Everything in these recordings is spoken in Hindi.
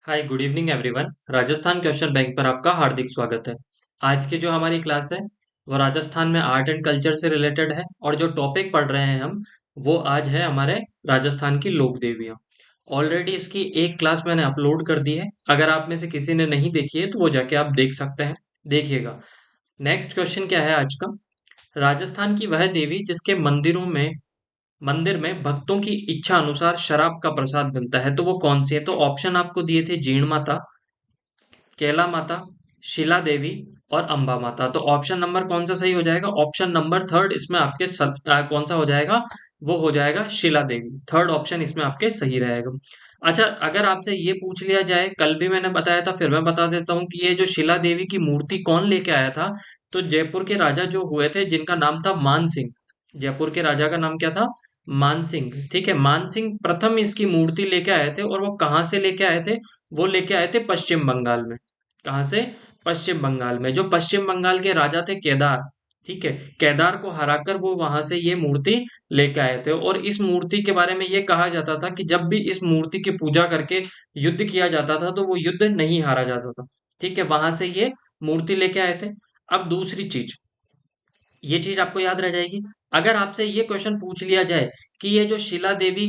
Hi good evening everyone. Rajasthan question bank पर आपका हार्दिक स्वागत है। आज की जो हमारी क्लास है वो राजस्थान में आर्ट एंड कल्चर से रिलेटेड है और जो टॉपिक पढ़ रहे हैं हम वो आज है हमारे राजस्थान की लोक देवियाँ। ऑलरेडी इसकी एक क्लास मैंने अपलोड कर दी है। अगर आप में से किसी ने नहीं देखी है तो वो जाके आप देख सकते हैं, देखिएगा। नेक्स्ट क्वेश्चन क्या है आज का। राजस्थान की वह देवी जिसके मंदिर में भक्तों की इच्छा अनुसार शराब का प्रसाद मिलता है, तो वो कौन सी है? तो ऑप्शन आपको दिए थे जीण माता, कैला माता, शिला देवी और अंबा माता। तो ऑप्शन नंबर कौन सा सही हो जाएगा? ऑप्शन नंबर थर्ड इसमें आपके कौन सा हो जाएगा? वो हो जाएगा शिला देवी। थर्ड ऑप्शन इसमें आपके सही रहेगा। अच्छा, अगर आपसे ये पूछ लिया जाए, कल भी मैंने बताया था, फिर मैं बता देता हूँ कि ये जो शिला देवी की मूर्ति कौन लेके आया था। तो जयपुर के राजा जो हुए थे जिनका नाम था मान सिंह। जयपुर के राजा का नाम क्या था? मान सिंह। ठीक है, मान सिंह प्रथम इसकी मूर्ति लेके आए थे। और वो कहाँ से लेके आए थे? वो लेके आए थे पश्चिम बंगाल में। कहाँ से? पश्चिम बंगाल में। जो पश्चिम बंगाल के राजा थे केदार, ठीक है, केदार को हराकर वो वहां से ये मूर्ति लेके आए थे। और इस मूर्ति के बारे में ये कहा जाता था कि जब भी इस मूर्ति की पूजा करके युद्ध किया जाता था तो वो युद्ध नहीं हारा जाता था। ठीक है, वहां से ये मूर्ति लेके आए थे। अब दूसरी चीज, ये चीज आपको याद रह जाएगी। अगर आपसे ये क्वेश्चन पूछ लिया जाए कि ये जो शिला देवी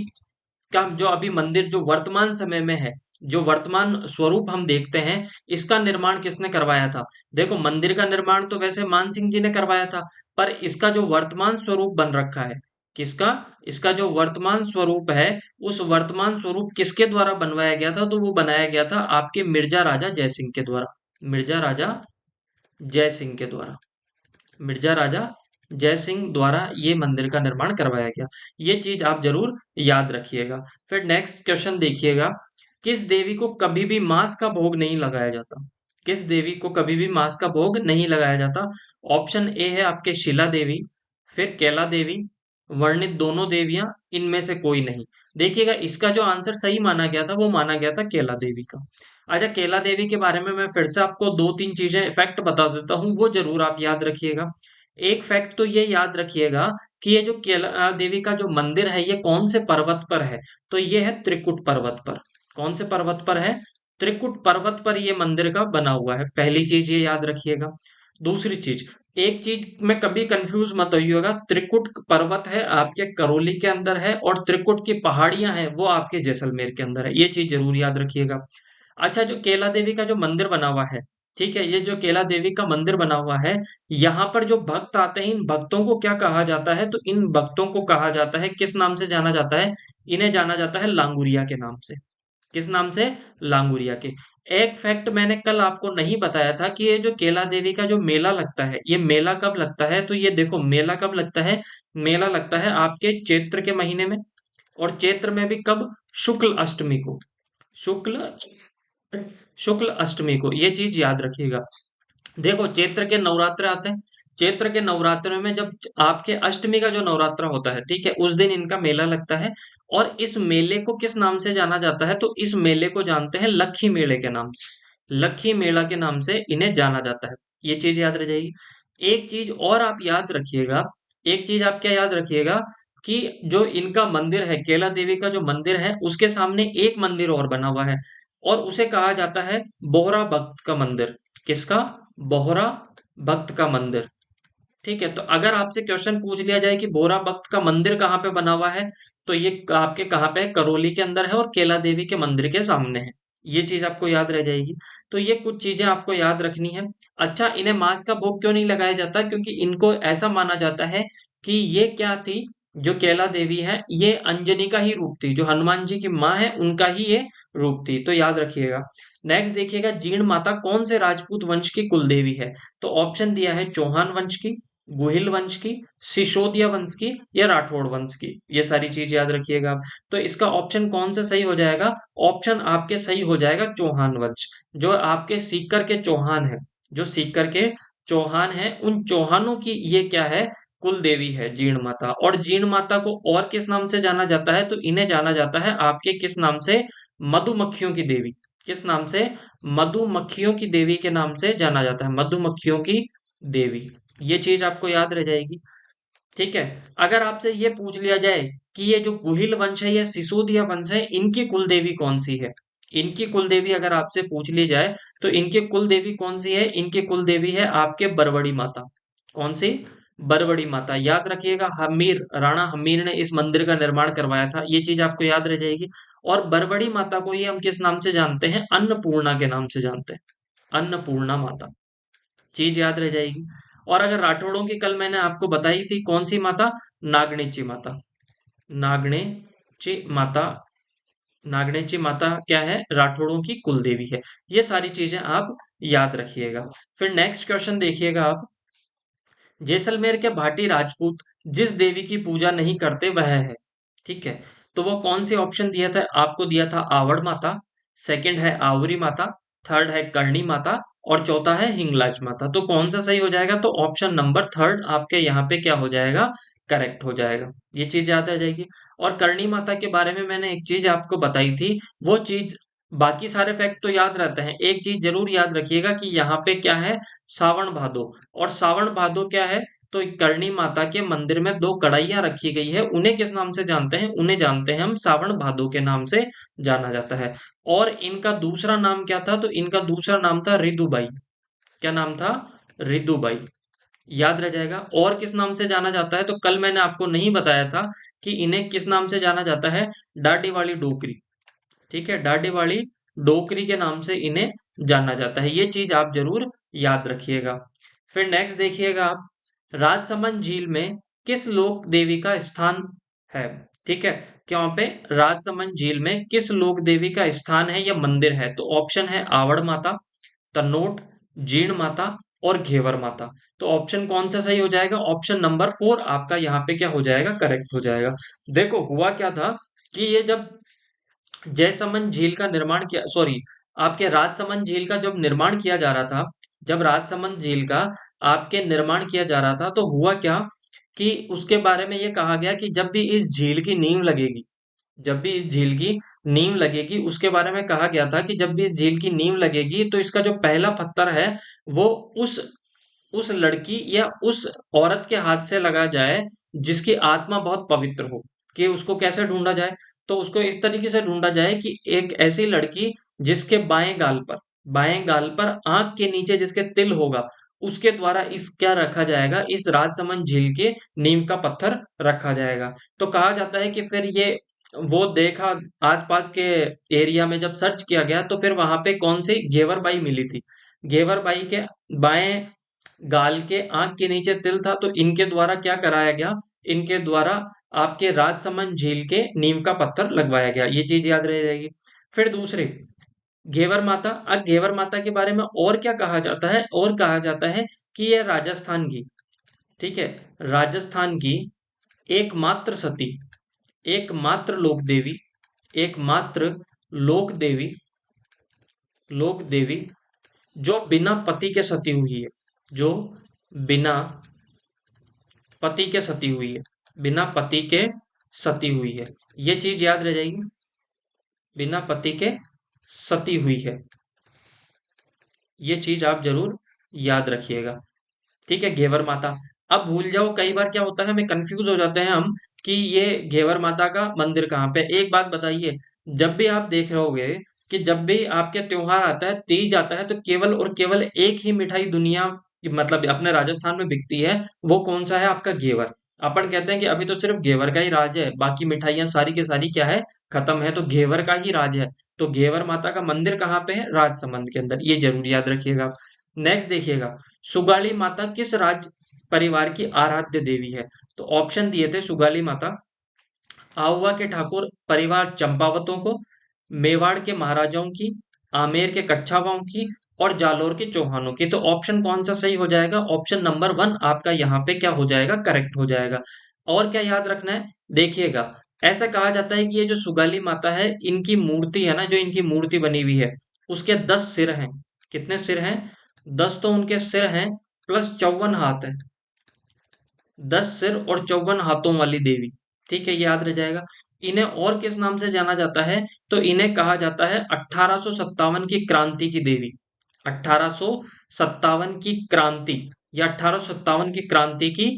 का जो अभी मंदिर जो वर्तमान समय में है, जो वर्तमान स्वरूप हम देखते हैं, इसका निर्माण किसने करवाया था? देखो, मंदिर का निर्माण तो वैसे मान सिंह जी ने करवाया था, पर इसका जो वर्तमान स्वरूप बन रखा है, किसका? इसका जो वर्तमान स्वरूप है, उस वर्तमान स्वरूप किसके द्वारा बनवाया गया था? तो वो बनाया गया था आपके मिर्जा राजा जयसिंह के द्वारा। मिर्जा राजा जयसिंह के द्वारा। मिर्जा राजा जय सिंह द्वारा ये मंदिर का निर्माण करवाया गया। ये चीज आप जरूर याद रखिएगा। फिर नेक्स्ट क्वेश्चन देखिएगा। किस देवी को कभी भी मांस का भोग नहीं लगाया जाता? किस देवी को कभी भी मांस का भोग नहीं लगाया जाता? ऑप्शन ए है आपके शिला देवी, फिर कैला देवी, वर्णित दोनों देवियां, इनमें से कोई नहीं। देखिएगा, इसका जो आंसर सही माना गया था वो माना गया था केला देवी का। अच्छा, केला देवी के बारे में मैं फिर से आपको दो तीन चीजें फैक्ट बता देता हूँ, वो जरूर आप याद रखिएगा। एक फैक्ट तो ये याद रखिएगा कि ये जो केला देवी का जो मंदिर है ये कौन से पर्वत पर है? तो ये है त्रिकुट पर्वत पर। कौन से पर्वत पर है? त्रिकुट पर्वत पर ये मंदिर का बना हुआ है। पहली चीज ये याद रखिएगा। दूसरी चीज, एक चीज में कभी कंफ्यूज मत होइएगा, त्रिकुट पर्वत है आपके करौली के अंदर है और त्रिकुट की पहाड़ियां हैं वो आपके जैसलमेर के अंदर है। ये चीज जरूर याद रखिएगा। अच्छा, जो केला देवी का जो मंदिर बना हुआ है, ठीक है, ये जो केला देवी का मंदिर बना हुआ है, यहाँ पर जो भक्त आते हैं इन भक्तों को क्या कहा जाता है? तो इन भक्तों को कहा जाता है, किस नाम से जाना जाता है? इन्हें जाना जाता है लांगुरिया के नाम से। किस नाम से? लांगुरिया के। एक फैक्ट मैंने कल आपको नहीं बताया था कि ये जो केला देवी का जो मेला लगता है, ये मेला कब लगता है? तो ये देखो, मेला कब लगता है? मेला लगता है आपके चैत्र के महीने में। और चैत्र में भी कब? शुक्ल अष्टमी को। शुक्ल शुक्ल अष्टमी को, ये चीज याद रखिएगा। देखो, चैत्र के नवरात्र आते हैं। चैत्र के नवरात्र में जब आपके अष्टमी का जो नवरात्र होता है, ठीक है, उस दिन इनका मेला लगता है। और इस मेले को किस नाम से जाना जाता है? तो इस मेले को जानते हैं लक्खी मेले के नाम से। लक्खी मेला के नाम से इन्हें जाना जाता है। ये चीज याद रह जाएगी। एक चीज और आप याद रखिएगा। एक चीज आप क्या याद रखिएगा कि जो इनका मंदिर है, केला देवी का जो मंदिर है, उसके सामने एक मंदिर और बना हुआ है और उसे कहा जाता है बोहरा भक्त का मंदिर। किसका? बोहरा भक्त का मंदिर। ठीक है, तो अगर आपसे क्वेश्चन पूछ लिया जाए कि बोहरा भक्त का मंदिर कहाँ पे बना हुआ है, तो ये आपके कहाँ पे है? करौली के अंदर है और केला देवी के मंदिर के सामने है। ये चीज आपको याद रह जाएगी। तो ये कुछ चीजें आपको याद रखनी है। अच्छा, इन्हें मांस का भोग क्यों नहीं लगाया जाता? क्योंकि इनको ऐसा माना जाता है कि ये क्या थी, जो केला देवी है ये अंजनी का ही रूप थी, जो हनुमान जी की माँ है उनका ही ये रूप थी। तो याद रखिएगा। नेक्स्ट देखिएगा, जीण माता कौन से राजपूत वंश की कुलदेवी है? तो ऑप्शन दिया है चौहान वंश की, गुहिल वंश की, सिसोदिया वंश की या राठौड़ वंश की। ये सारी चीज याद रखिएगा आप। तो इसका ऑप्शन कौन सा सही हो जाएगा? ऑप्शन आपके सही हो जाएगा चौहान वंश। जो आपके सीकर के चौहान है, जो सीकर के चौहान है, उन चौहानों की ये क्या है? कुल देवी है जीण माता। और जीण माता को और किस नाम से जाना जाता है? तो इन्हें जाना जाता है आपके किस नाम से? मधुमक्खियों की देवी। किस नाम से? मधुमक्खियों की देवी के नाम से जाना जाता है, मधुमक्खियों की देवी। ये चीज आपको याद रह जाएगी। ठीक है। अगर आपसे ये पूछ लिया जाए कि ये जो गुहिल वंश है या सिसोदिया वंश है, इनकी कुल देवी कौन सी है? इनकी कुल देवी अगर आपसे पूछ ली जाए तो इनकी कुल देवी कौन सी है? इनकी कुल देवी है आपके बरवड़ी माता। कौन सी? बरवड़ी माता। याद रखिएगा, हमीर, राणा हमीर ने इस मंदिर का निर्माण करवाया था, ये चीज आपको याद रह जाएगी। और बरवड़ी माता को ही हम किस नाम से जानते हैं? अन्नपूर्णा के नाम से जानते हैं, अन्नपूर्णा माता। चीज याद रह जाएगी। और अगर राठौड़ों की कल मैंने आपको बताई थी कौन सी माता? नागणेची माता। नागणेची माता। नागणेची माता क्या है? राठौड़ों की कुल देवी है। ये सारी चीजें आप याद रखिएगा। फिर नेक्स्ट क्वेश्चन देखिएगा आप। जैसलमेर के भाटी राजपूत जिस देवी की पूजा नहीं करते वह है, ठीक है, तो वो कौन से ऑप्शन दिया था आपको? दिया था आवड़ माता, सेकंड है आवरी माता, थर्ड है करणी माता, और चौथा है हिंगलाज माता। तो कौन सा सही हो जाएगा? तो ऑप्शन नंबर थर्ड आपके यहाँ पे क्या हो जाएगा? करेक्ट हो जाएगा। ये चीज याद आ जाएगी। और करणी माता के बारे में मैंने एक चीज आपको बताई थी, वो चीज, बाकी सारे फैक्ट तो याद रहते हैं, एक चीज जरूर याद रखिएगा कि यहाँ पे क्या है? सावन भादो। और सावन भादो क्या है? तो करणी माता के मंदिर में दो कढ़ाइयां रखी गई है, उन्हें किस नाम से जानते हैं? उन्हें जानते हैं हम सावन भादो के नाम से जाना जाता है। और इनका दूसरा नाम क्या था? तो इनका दूसरा नाम था रिदुबाई। क्या नाम था? रिदुबाई। याद रह जाएगा। और किस नाम से जाना जाता है? तो कल मैंने आपको नहीं बताया था कि इन्हें किस नाम से जाना जाता है? डाडी वाली डोकरी। ठीक है, डाडी वाली डोकरी के नाम से इन्हें जाना जाता है। ये चीज आप जरूर याद रखिएगा। फिर नेक्स्ट देखिएगा आप, राजसमंद झील में किस लोक देवी का स्थान है? ठीक है, क्या वहां पे राजसमंद झील में किस लोक देवी का स्थान है या मंदिर है? तो ऑप्शन है आवड़ माता, तनोट, जीण माता और घेवर माता। तो ऑप्शन कौन सा सही हो जाएगा? ऑप्शन नंबर फोर आपका यहाँ पे क्या हो जाएगा? करेक्ट हो जाएगा। देखो हुआ क्या था कि ये जब जयसमंद झील का निर्माण किया, सॉरी, आपके राजसमंद झील का जब निर्माण किया जा रहा था, जब राजसमंद झील का आपके निर्माण किया जा रहा था, तो हुआ क्या कि उसके बारे में ये कहा गया कि जब भी इस झील की नींव लगेगी, जब भी इस झील की नींव लगेगी, उसके बारे में कहा गया था कि जब भी इस झील की नींव लगेगी तो इसका जो पहला पत्थर है वो उस उस लड़की या उस औरत के हाथ से लगा जाए जिसकी आत्मा बहुत पवित्र हो। कि उसको कैसे ढूंढा जाए? तो उसको इस तरीके से ढूंढा जाए कि एक ऐसी लड़की जिसके बाएं गाल पर आंख के नीचे जिसके तिल होगा, उसके द्वारा इस क्या रखा जाएगा? इस राजसमंद झील के नीम का पत्थर रखा जाएगा। तो कहा जाता है कि फिर ये वो देखा, आसपास के एरिया में जब सर्च किया गया तो फिर वहां पे कौन सी घेवर बाई मिली थी? घेवर बाई के बाएं गाल के आंख के नीचे तिल था, तो इनके द्वारा क्या कराया गया? इनके द्वारा आपके राजसमंद झील के नीम का पत्थर लगवाया गया। ये चीज याद रह जाएगी। फिर दूसरे, घेवर माता। अब घेवर माता के बारे में और क्या कहा जाता है? और कहा जाता है कि यह राजस्थान की, ठीक है, राजस्थान की एकमात्र सती, एकमात्र लोक देवी, एकमात्र लोक देवी, लोक देवी जो बिना पति के सती हुई है, जो बिना पति के सती हुई है, बिना पति के सती हुई है। ये चीज याद रह जाएगी, बिना पति के सती हुई है। ये चीज आप जरूर याद रखिएगा। ठीक है, घेवर माता। अब भूल जाओ, कई बार क्या होता है हमें कंफ्यूज हो जाते हैं हम कि ये घेवर माता का मंदिर कहाँ पे। एक बात बताइए, जब भी आप देख रहे होगे कि जब भी आपके त्योहार आता है, तीज आता है, तो केवल और केवल एक ही मिठाई दुनिया, मतलब अपने राजस्थान में बिकती है, वो कौन सा है? आपका घेवर। अपन कहते हैं कि अभी तो सिर्फ घेवर का ही राज है, बाकी मिठाइयां सारी की सारी क्या है? खत्म है, तो घेवर का ही राज है। तो घेवर माता का मंदिर कहाँ पे है? राजसमंद के अंदर। ये जरूर याद रखिएगा। नेक्स्ट देखिएगा, सुगाली माता किस राज परिवार की आराध्य देवी है? तो ऑप्शन दिए थे सुगाली माता आहुआ के ठाकुर परिवार चंपावतों को, मेवाड़ के महाराजाओं की, आमेर के कच्छावाओं की, और जालोर के चौहानों की। तो ऑप्शन कौन सा सही हो जाएगा? ऑप्शन नंबर वन आपका यहाँ पे क्या हो जाएगा? करेक्ट हो जाएगा। और क्या याद रखना है? देखिएगा, ऐसा कहा जाता है कि ये जो सुगाली माता है, इनकी मूर्ति है ना, जो इनकी मूर्ति बनी हुई है, उसके 10 सिर हैं। कितने सिर हैं? 10 तो उनके सिर हैं, प्लस 54 हाथ है। 10 सिर और 54 हाथों वाली देवी। ठीक है, ये याद रह जाएगा। इन्हें और किस नाम से जाना जाता है? तो इन्हें कहा जाता है 1857 की क्रांति की देवी। 1857 की क्रांति या 1857 की क्रांति की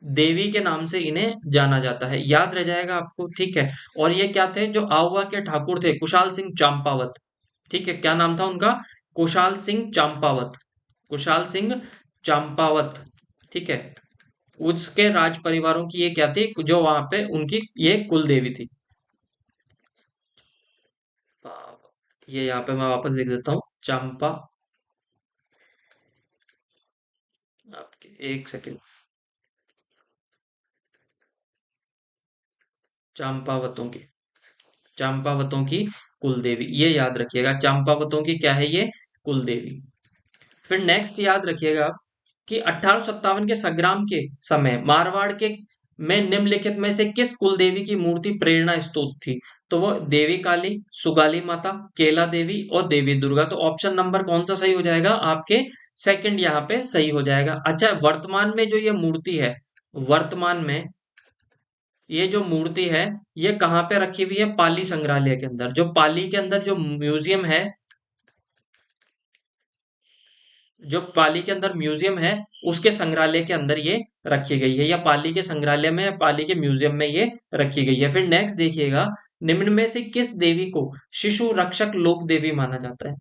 देवी के नाम से इन्हें जाना जाता है। याद रह जाएगा आपको, ठीक है। और ये क्या थे? जो आहुआ के ठाकुर थे, कुशाल सिंह चंपावत, ठीक है, क्या नाम था उनका? कुशाल सिंह चंपावत। कुशाल सिंह चंपावत। ठीक है, उसके राज परिवारों की ये क्या थी, जो वहां पे उनकी ये कुल देवी थी। ये यहाँ पे मैं वापस लिख देता हूँ, चंपा। आपके एक सेकेंड। चंपावतों की, चंपावतों की कुल देवी, ये याद रखिएगा, चंपावतों की क्या है ये, कुल देवी। फिर नेक्स्ट याद रखिएगा आप कि 1857 के संग्राम के समय मारवाड़ के में निम्नलिखित में से किस कुल देवी की मूर्ति प्रेरणा स्रोत थी? तो वो देवी काली, सुगाली माता, केला देवी और देवी दुर्गा। तो ऑप्शन नंबर कौन सा सही हो जाएगा आपके? सेकंड यहाँ पे सही हो जाएगा। अच्छा, वर्तमान में जो ये मूर्ति है, वर्तमान में ये जो मूर्ति है, ये कहाँ पे रखी हुई है? पाली संग्रहालय के अंदर। जो पाली के अंदर जो म्यूजियम है, जो पाली के अंदर म्यूजियम है, उसके संग्रहालय के अंदर ये रखी गई है, या पाली के संग्रहालय में या पाली के म्यूजियम में ये रखी गई है। फिर नेक्स्ट देखिएगा, निम्न में से किस देवी को शिशु रक्षक लोक देवी माना जाता है?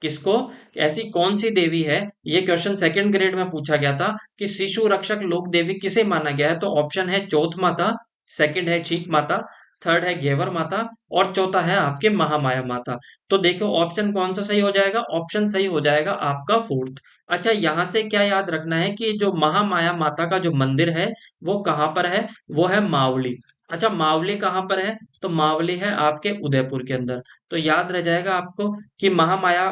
किसको? ऐसी कौन सी देवी है? ये क्वेश्चन सेकंड ग्रेड में पूछा गया था कि शिशु रक्षक लोक देवी किसे माना गया है। तो ऑप्शन है चौथ माता, सेकंड है चीक माता, थर्ड है घेवर माता और चौथा है आपके महामाया माता। तो देखो ऑप्शन कौन सा सही हो जाएगा? ऑप्शन सही हो जाएगा आपका फोर्थ। अच्छा, यहां से क्या याद रखना है कि जो महामाया माता का जो मंदिर है वो कहाँ पर है? वो है मावली। अच्छा, मावली कहाँ पर है? तो मावली है आपके उदयपुर के अंदर। तो याद रह जाएगा आपको कि महामाया,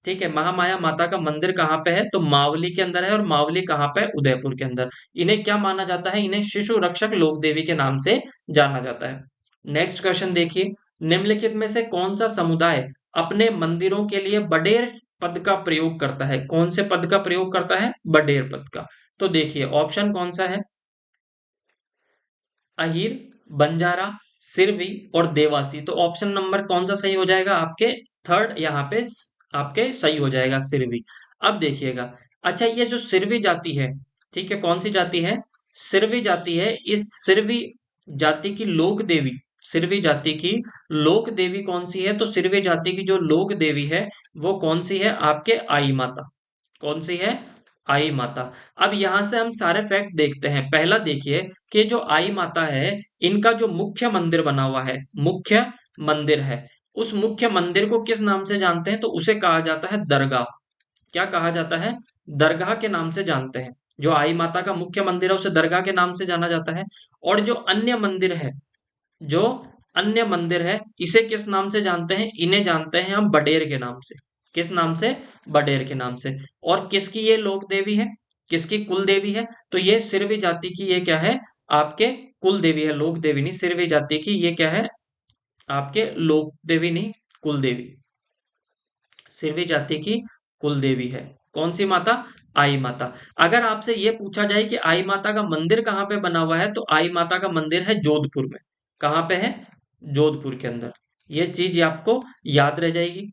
ठीक है, महामाया माता का मंदिर कहाँ पे है? तो मावली के अंदर है। और मावली कहाँ पे है? उदयपुर के अंदर। इन्हें क्या माना जाता है? इन्हें शिशु रक्षक लोक देवी के नाम से जाना जाता है। नेक्स्ट क्वेश्चन देखिए, निम्नलिखित में से कौन सा समुदाय अपने मंदिरों के लिए बडेर पद का प्रयोग करता है? कौन से पद का प्रयोग करता है? बडेर पद का। तो देखिए ऑप्शन कौन सा है? अहीर, बंजारा, सिरवी और देवासी। तो ऑप्शन नंबर कौन सा सही हो जाएगा आपके? थर्ड यहाँ पे आपके सही हो जाएगा, सिरवी। अब देखिएगा, अच्छा ये जो सिरवी जाति है, ठीक है, कौन सी जाति है? सिरवी जाति है। इस सिरवी जाति की लोक देवी, सिरवी जाति की लोक देवी कौन सी है? तो सिरवी जाति की जो लोक देवी है वो कौन सी है? आपके आई माता। कौन सी है? आई माता। अब यहां से हम सारे फैक्ट देखते हैं। पहला देखिए कि जो आई माता है, इनका जो मुख्य मंदिर बना हुआ है, मुख्य मंदिर है, उस मुख्य मंदिर को किस नाम से जानते हैं? तो उसे कहा जाता है दरगाह। क्या कहा जाता है? दरगाह के नाम से जानते हैं। जो आई माता का मुख्य मंदिर है उसे दरगाह के नाम से जाना जाता है। और जो अन्य मंदिर है, जो अन्य मंदिर है, इसे किस नाम से जानते हैं? इन्हें जानते हैं हम बडेर के नाम से। किस नाम से? बडेर के नाम से। और किसकी ये लोक देवी है? किसकी कुल देवी है? तो ये सिरवी जाति की ये क्या है? आपके कुल देवी है, लोक देवी नहीं। सिरवी जाति की ये क्या है? आपके लोक देवी नहीं, कुल देवी। सिरवी जाति की कुल देवी है कौन सी माता? आई माता। अगर आपसे ये पूछा जाए कि आई माता का मंदिर कहाँ पे बना हुआ है, तो आई माता का मंदिर है जोधपुर में। कहाँ पे है? जोधपुर के अंदर। ये चीज आपको याद रह जाएगी।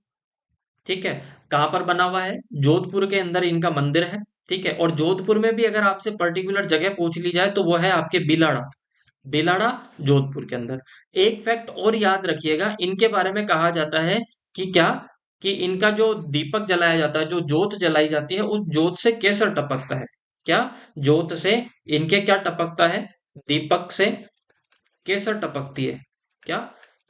ठीक है, कहाँ पर बना हुआ है? जोधपुर के अंदर इनका मंदिर है। ठीक है, और जोधपुर में भी अगर आपसे पर्टिकुलर जगह पूछ ली जाए तो वो है आपके बिलाड़ा। बिलाड़ा, जोधपुर के अंदर। एक फैक्ट और याद रखिएगा, इनके बारे में कहा जाता है कि क्या, कि इनका जो दीपक जलाया जाता है, जो जोत जलाई जाती है, उस जोत से केसर टपकता है। क्या? जोत से इनके क्या टपकता है? दीपक से केसर टपकती है। क्या?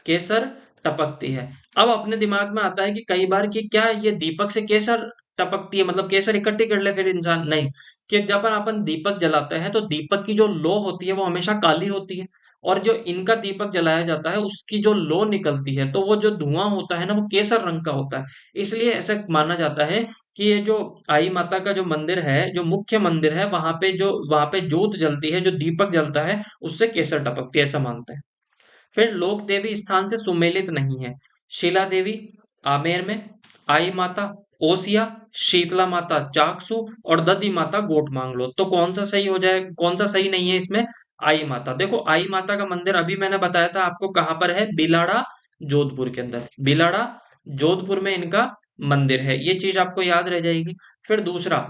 केसर टपकती है। अब अपने दिमाग में आता है कि कई बार कि क्या ये दीपक से केसर टपकती है, मतलब केसर इकट्ठी कर ले फिर इंसान? नहीं, कि जब अपन दीपक जलाते हैं तो दीपक की जो लो होती है वो हमेशा काली होती है। और जो इनका दीपक जलाया जाता है उसकी जो लो निकलती है, तो वो जो धुआं होता है ना, वो केसर रंग का होता है। इसलिए ऐसा माना जाता है कि ये जो आई माता का जो मंदिर है, जो मुख्य मंदिर है, वहां पे जोत जलती है, जो दीपक जलता है, उससे केसर टपकती है, ऐसा मानते हैं। फिर लोक देवी स्थान से सुमेलित नहीं है। शिला देवी आमेर में, आई माता ओसिया, शीतला माता चाकसू और ददी माता गोट मांगलो। तो कौन सा सही हो जाए, कौन सा सही नहीं है इसमें? आई माता। देखो आई माता का मंदिर अभी मैंने बताया था आपको कहाँ पर है, बिलाड़ा जोधपुर के अंदर। बिलाड़ा जोधपुर में इनका मंदिर है, ये चीज आपको याद रह जाएगी। फिर दूसरा,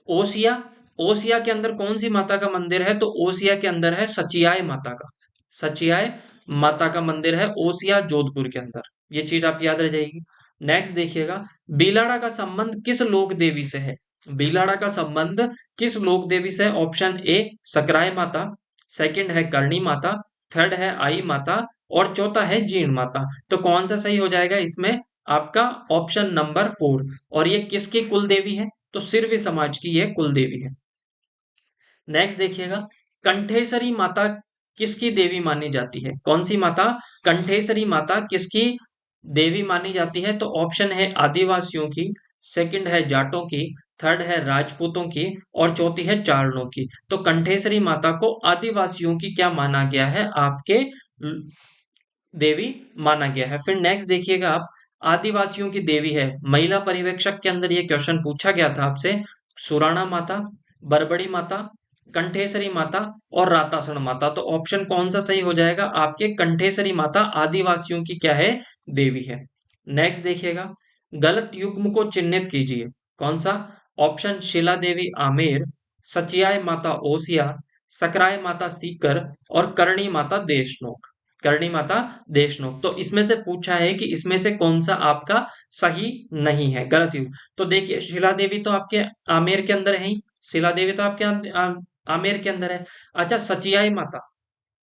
ओसिया। ओसिया के अंदर कौन सी माता का मंदिर है? तो ओसिया के अंदर है सचियाय माता का। सचियाय माता का मंदिर है ओसिया जोधपुर के अंदर। ये चीज आप याद रह जाएगी। नेक्स्ट देखिएगा, बिलाड़ा का संबंध किस लोक देवी से है? बिलाड़ा का संबंध किस लोक देवी से है? ऑप्शन ए सकराय माता, सेकंड है करणी माता, थर्ड है आई माता और चौथा है जीण माता। तो कौन सा सही हो जाएगा इसमें? आपका ऑप्शन नंबर 4। और ये किसकी कुल देवी है? तो सिरवी समाज की ये कुल देवी है। नेक्स्ट देखिएगा, कंठेसरी माता किसकी देवी मानी जाती है? कौन सी माता? कंठेसरी माता किसकी देवी मानी जाती है? तो ऑप्शन है आदिवासियों की, सेकंड है जाटों की, थर्ड है राजपूतों की और चौथी है चारणों की। तो कंठेसरी माता को आदिवासियों की क्या माना गया है? आपके देवी माना गया है। फिर नेक्स्ट देखिएगा आप, आदिवासियों की देवी है, महिला पर्यवेक्षक के अंदर ये क्वेश्चन पूछा गया था आपसे। सुराणा माता, बरबड़ी माता, कंठेसरी माता और रातासण माता। तो ऑप्शन कौन सा सही हो जाएगा? आपके कंठेसरी माता आदिवासियों की क्या है? देवी है। नेक्स्ट देखिएगा, गलत युग्म को चिन्हित कीजिए। कौन सा? ऑप्शन शिला देवी आमेर, सचियाय माता ओसिया, सकराय माता सीकर और करणी माता देशनोक। करणी माता देशनोक। तो इसमें से पूछा है कि इसमें से कौन सा आपका सही नहीं है, गलत युग। तो देखिए, शिला देवी तो आपके आमेर के अंदर है ही, शिला देवी तो आपके आमेर के अंदर है। अच्छा, सचियाई माता,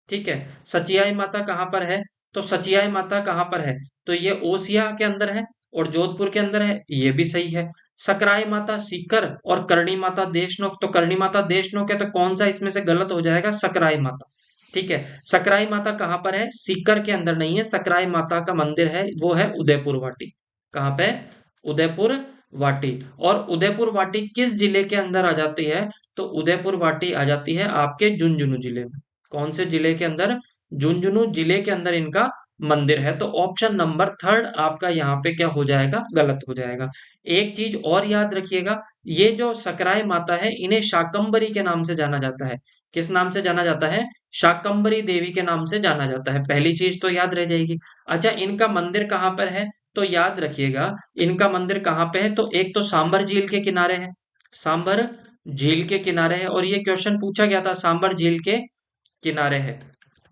ठीक है, सचियाई माता कहाँ पर है? तो सचियाई माता कहाँ पर है? तो ये ओसिया के अंदर है और जोधपुर के अंदर है, ये भी सही है। सकराई माता सीकर और करणी माता देशनोक, तो करणी माता देशनोक है, तो कौन सा इसमें से गलत हो जाएगा? सकराई माता। ठीक है, सकराई माता कहाँ पर है? सीकर के अंदर नहीं है, सकराई माता का मंदिर है वो है उदयपुर वाटी। कहाँ पे? उदयपुर वाटी। और उदयपुर वाटी किस जिले के अंदर आ जाती है? तो उदयपुर वाटी आ जाती है आपके झुंझुनू जिले में। कौन से जिले के अंदर? झुंझुनू जिले के अंदर इनका मंदिर है। तो ऑप्शन नंबर 3 आपका यहाँ पे क्या हो जाएगा? गलत हो जाएगा। एक चीज और याद रखिएगा, ये जो सकराय माता है इन्हें शाकंभरी के नाम से जाना जाता है। किस नाम से जाना जाता है? शाकंभरी देवी के नाम से जाना जाता है। पहली चीज तो याद रह जाएगी। अच्छा, इनका मंदिर कहाँ पर है? तो याद रखिएगा, इनका मंदिर कहाँ पे है? तो एक तो सांबर झील के किनारे है, सांबर झील के किनारे है, और ये क्वेश्चन पूछा गया था, सांबर झील के किनारे है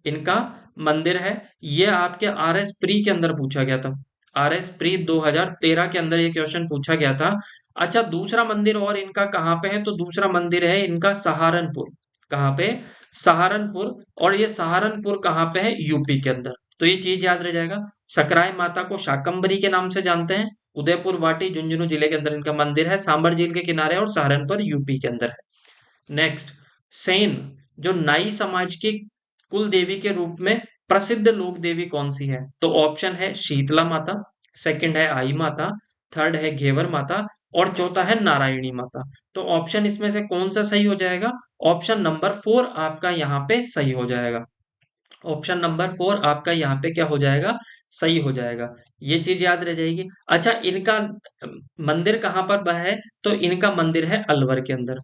इनका मंदिर है। ये आपके आर एस प्री के अंदर पूछा गया था, आर एस प्री 2013 के अंदर ये क्वेश्चन पूछा गया था। अच्छा, दूसरा मंदिर और इनका कहाँ पे है? तो दूसरा मंदिर है इनका सहारनपुर। कहाँ पे? सहारनपुर। और ये सहारनपुर कहाँ पे है? यूपी के अंदर। तो ये चीज याद रह जाएगा। सकराय माता को शाकंभरी के नाम से जानते हैं, उदयपुर वाटी झुंझुनू जिले के अंदर इनका मंदिर है, सांबर झील के किनारे और सहारनपुर यूपी के अंदर है। नेक्स्ट, सेन जो नाई समाज की कुल देवी के रूप में प्रसिद्ध लोक देवी कौन सी है? तो ऑप्शन है शीतला माता, सेकंड है आई माता, थर्ड है घेवर माता और चौथा है नारायणी माता। तो ऑप्शन इसमें से कौन सा सही हो जाएगा? ऑप्शन नंबर 4 आपका यहाँ पे सही हो जाएगा। ऑप्शन नंबर 4 आपका यहाँ पे क्या हो जाएगा? सही हो जाएगा। ये चीज याद रह जाएगी। अच्छा, इनका मंदिर कहाँ पर है? तो इनका मंदिर है अलवर के अंदर।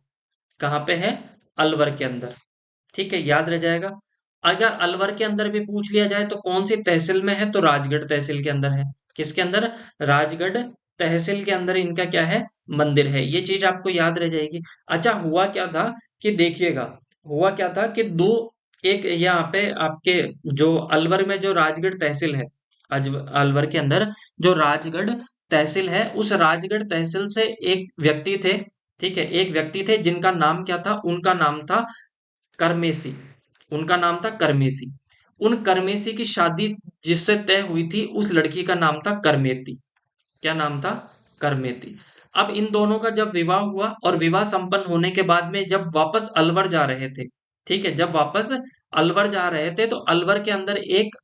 कहाँ पे है? अलवर के अंदर। ठीक है, याद रह जाएगा। अगर अलवर के अंदर भी पूछ लिया जाए तो कौन सी तहसील में है? तो राजगढ़ तहसील के अंदर है। किसके अंदर? राजगढ़ तहसील के अंदर इनका क्या है? मंदिर है। ये चीज आपको याद रह जाएगी। अच्छा, हुआ क्या था कि देखिएगा, हुआ क्या था कि दो, एक यहाँ पे आपके जो अलवर में जो राजगढ़ तहसील है, अलवर के अंदर जो राजगढ़ तहसील है, उस राजगढ़ तहसील से एक व्यक्ति थे, ठीक है, एक व्यक्ति थे जिनका नाम क्या था? उनका नाम था करमेसी। उनका नाम था करमेसी। उन करमेसी की शादी जिससे तय हुई थी उस लड़की का नाम था करमेती। क्या नाम था? करमेती। अब इन दोनों का जब विवाह हुआ और विवाह संपन्न होने के बाद में जब वापस अलवर जा रहे थे, ठीक है, जब वापस अलवर जा रहे थे तो अलवर के अंदर एक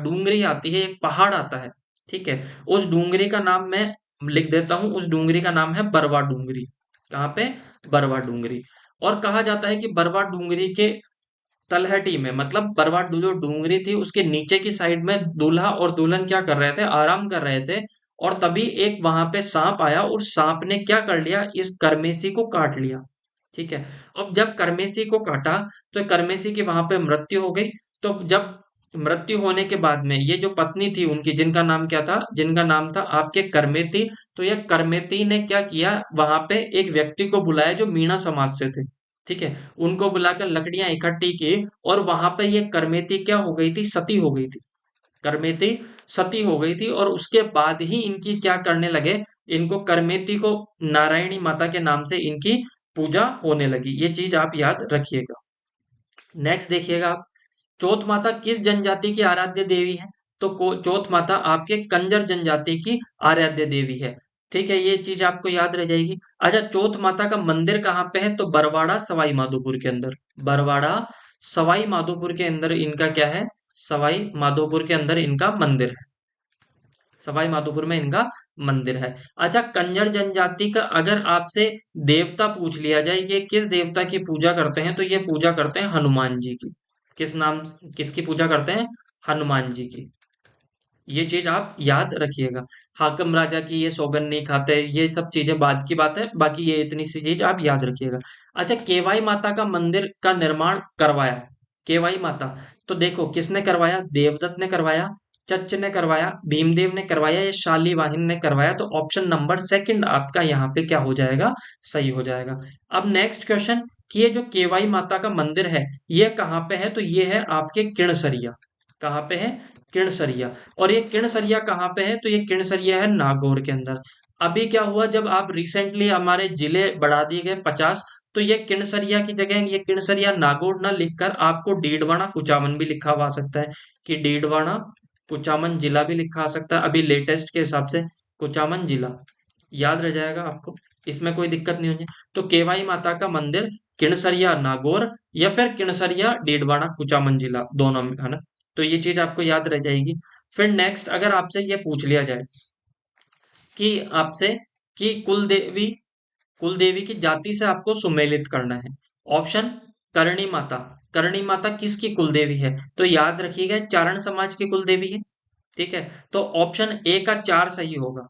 डूंगरी आती है, एक पहाड़ आता है, ठीक है, उस डूंगरी का नाम मैं लिख देता हूं, उस डूंगरी का नाम है बरवा डूंगरी। कहाँ पे? बरवा डूंगरी। और कहा जाता है कि बरवा डूंगरी के तलहटी में, मतलब बरवा जो डूंगरी थी उसके नीचे की साइड में दूल्हा और दुल्हन क्या कर रहे थे? आराम कर रहे थे। और तभी एक वहां पे सांप आया और सांप ने क्या कर लिया? इस करमेसी को काट लिया। ठीक है। अब जब करमेसी को काटा तो करमेसी की वहां पे मृत्यु हो गई। तो जब मृत्यु होने के बाद में ये जो पत्नी थी उनकी, जिनका नाम क्या था? जिनका नाम था आपके करमेती। तो ये करमेती ने क्या किया? वहां पे एक व्यक्ति को बुलाया जो मीणा समाज से थे, ठीक है, उनको बुलाकर लकड़ियां इकट्ठी की और वहां पे ये करमेती क्या हो गई थी? सती हो गई थी। करमेती सती हो गई थी और उसके बाद ही इनकी क्या करने लगे, इनको करमेती को नारायणी माता के नाम से इनकी पूजा होने लगी। ये चीज आप याद रखिएगा। नेक्स्ट देखिएगा आप, चौथ माता किस जनजाति की आराध्य देवी है? तो चौथ माता आपके कंजर जनजाति की आराध्य देवी है। ठीक है, ये चीज आपको याद रह जाएगी। अच्छा, चौथ माता का मंदिर कहाँ पे है? तो बरवाड़ा सवाई माधोपुर के अंदर। बरवाड़ा सवाई माधोपुर के अंदर इनका क्या है? सवाई माधोपुर के अंदर इनका मंदिर है। सवाई माधोपुर में इनका मंदिर है। अच्छा, कंजर जनजाति का अगर आपसे देवता पूछ लिया जाए कि किस देवता की पूजा करते हैं, तो ये पूजा करते हैं हनुमान जी की। किस नाम, किसकी पूजा करते हैं? हनुमान जी की। ये चीज आप याद रखिएगा। हाकम राजा की ये सौगंध नहीं खाते, ये सब चीजें बाद की बात है, बाकी ये इतनी सी चीज आप याद रखिएगा। अच्छा, केवाई माता का मंदिर का निर्माण करवाया, केवाई माता, तो देखो किसने करवाया? देवदत्त ने करवाया, चच ने करवाया, भीमदेव ने करवाया या शालीवाहन ने करवाया? तो ऑप्शन नंबर सेकंड आपका यहाँ पे क्या हो जाएगा? सही हो जाएगा। अब नेक्स्ट क्वेश्चन, कि ये जो केवाई माता का मंदिर है ये कहाँ पे है? तो ये है आपके किणसरिया। कहाँ पे है? किणसरिया। और ये किणसरिया कहाँ पे है? तो ये किणसरिया है नागौर के अंदर। अभी क्या हुआ, जब आप रिसेंटली हमारे जिले बढ़ा दिए गए 50, तो ये किणसरिया की जगह ये किणसरिया नागौर ना लिखकर आपको डीडवाना कुचामन भी लिखा हुआ आ सकता है, कि डीडवाना कुचामन जिला भी लिखा आ सकता है अभी लेटेस्ट के हिसाब से, कुचामन जिला याद रह जाएगा आपको, इसमें कोई दिक्कत नहीं होगी। तो केवाई माता का मंदिर किणसरिया नागौर या फिर किणसरिया डीडवाना कुचामन जिला, दोनों में है ना। तो ये चीज आपको याद रह जाएगी। फिर नेक्स्ट अगर आपसे ये पूछ लिया जाए कि आपसे कि कुल देवी की जाति से आपको सुमेलित करना है। ऑप्शन, करणी माता। करणी माता किसकी कुल देवी है? तो याद रखिएगा चारण समाज की कुल देवी है। ठीक है, तो ऑप्शन ए का 4 सही होगा।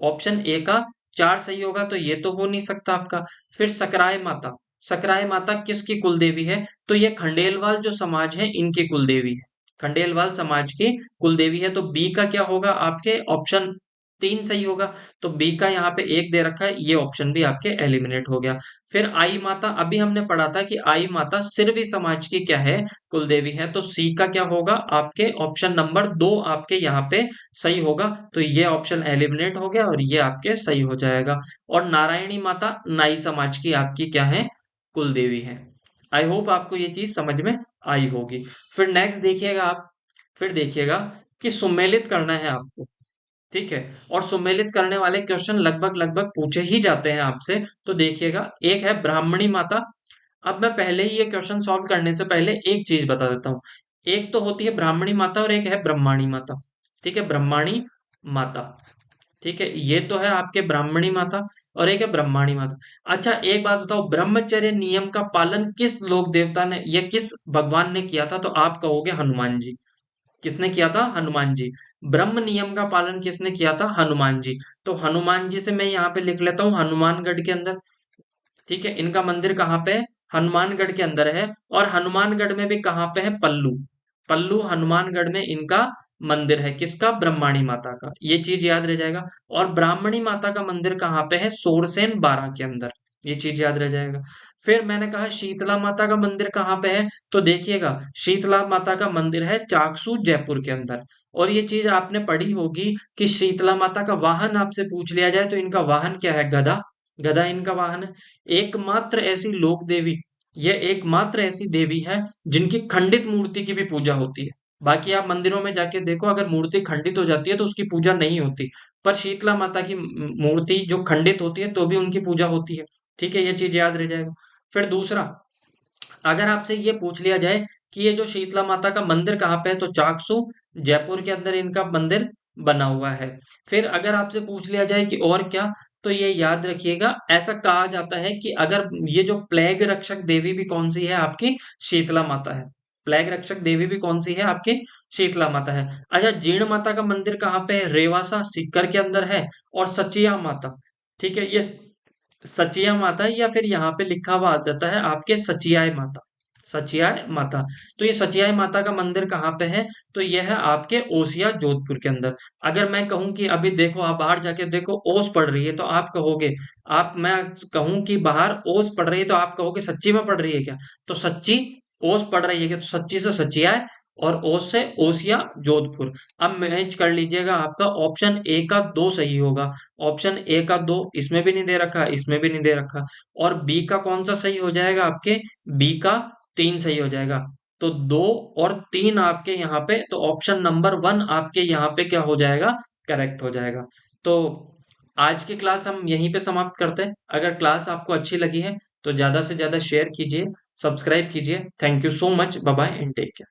ऑप्शन ए का 4 सही होगा, तो ये तो हो नहीं सकता आपका। फिर सकराय माता, सकराय माता किसकी कुल देवी है? तो ये खंडेलवाल जो समाज है इनकी कुल देवी है। खंडेलवाल समाज की कुल देवी है। तो बी का क्या होगा आपके? ऑप्शन 3 सही होगा। तो बी का यहाँ पे 1 दे रखा है, ये ऑप्शन भी आपके एलिमिनेट हो गया। फिर आई माता, अभी हमने पढ़ा था कि आई माता सिरवी समाज की क्या है? कुल देवी है। तो सी का क्या होगा आपके? ऑप्शन नंबर 2 आपके यहाँ पे सही होगा। तो ये ऑप्शन एलिमिनेट हो गया और ये आपके सही हो जाएगा। और नारायणी माता नाई समाज की आपकी क्या है? कुल देवी है। आई होप आपको ये चीज समझ में आई होगी। फिर नेक्स्ट देखिएगा आप, फिर देखिएगा कि सुमेलित करना है आपको। ठीक है, और सुमेलित करने वाले क्वेश्चन लगभग लगभग पूछे ही जाते हैं आपसे। तो देखिएगा, एक है ब्राह्मणी माता। अब मैं पहले ही ये क्वेश्चन सॉल्व करने से पहले एक चीज बता देता हूँ। एक तो होती है ब्राह्मणी माता और एक है ब्रह्माणी माता। ठीक है, ब्रह्माणी माता। ठीक है, ये तो है आपके ब्राह्मणी माता और एक है ब्रह्माणी माता। अच्छा, एक बात बताओ, ब्रह्मचर्य नियम का पालन किस लोक देवता ने या किस भगवान ने किया था? तो आप कहोगे हनुमान जी। किसने किया था? हनुमान जी। ब्रह्म नियम का पालन किसने किया था? हनुमान जी। तो हनुमान जी से मैं यहाँ पे लिख लेता हूँ हनुमानगढ़ के अंदर। ठीक है, इनका मंदिर कहाँ पे है? हनुमानगढ़ के अंदर है। और हनुमानगढ़ में भी कहाँ पे है? पल्लू। पल्लू हनुमानगढ़ में इनका मंदिर है। किसका? ब्रह्माणी माता का। ये चीज याद रह जाएगा। और ब्राह्मणी माता का मंदिर कहाँ पे है? सोरसेन बारा के अंदर। ये चीज याद रह जाएगा। फिर मैंने कहा शीतला माता का मंदिर कहाँ पे है? तो देखिएगा, शीतला माता का मंदिर है चाकसू जयपुर के अंदर। और ये चीज आपने पढ़ी होगी कि शीतला माता का वाहन आपसे पूछ लिया जाए तो इनका वाहन क्या है? गधा। गधा इनका वाहन है। एकमात्र ऐसी लोक देवी, यह एकमात्र ऐसी देवी है जिनकी खंडित मूर्ति की भी पूजा होती है। बाकी आप मंदिरों में जाके देखो, अगर मूर्ति खंडित हो जाती है तो उसकी पूजा नहीं होती। पर शीतला माता की मूर्ति जो खंडित होती है तो भी उनकी पूजा होती है। ठीक है, ये चीज याद रह जाएगा। फिर दूसरा, अगर आपसे ये पूछ लिया जाए कि ये जो शीतला माता का मंदिर कहाँ पे है, तो चाकसू जयपुर के अंदर इनका मंदिर बना हुआ है। फिर अगर आपसे पूछ लिया जाए कि और क्या, तो ये याद रखिएगा, ऐसा कहा जाता है कि अगर ये जो प्लेग रक्षक देवी भी कौन सी है आपकी? शीतला माता है। प्लेग रक्षक देवी भी कौन सी है आपकी? शीतला माता है। अच्छा, जीर्ण माता का मंदिर कहाँ पे है? रेवासा सीकर के अंदर है। और सचिया माता, ठीक है, ये सचिया माता या फिर यहाँ पे लिखा हुआ आ जाता है आपके सचियाय माता। सचियाय माता, तो ये सचियाय माता का मंदिर कहाँ पे है? तो यह है आपके ओसिया जोधपुर के अंदर। अगर मैं कहूँ कि अभी देखो, आप बाहर जाके देखो ओस पड़ रही है, तो आप कहोगे, आप मैं कहूँ कि बाहर ओस पड़ रही है तो आप कहोगे सच्ची में पड़ रही है क्या? तो सच्ची ओस पड़ रही है क्या? तो सच्ची से सचियाय और ओ से ओसिया जोधपुर। अब मैच कर लीजिएगा, आपका ऑप्शन ए का दो सही होगा। ऑप्शन ए का दो इसमें भी नहीं दे रखा, इसमें भी नहीं दे रखा। और बी का कौन सा सही हो जाएगा आपके? बी का तीन सही हो जाएगा। तो दो और तीन आपके यहाँ पे, तो ऑप्शन नंबर वन आपके यहाँ पे क्या हो जाएगा? करेक्ट हो जाएगा। तो आज की क्लास हम यहीं पे समाप्त करते हैं। अगर क्लास आपको अच्छी लगी है तो ज्यादा से ज्यादा शेयर कीजिए, सब्सक्राइब कीजिए। Thank you so much, bye bye and take care.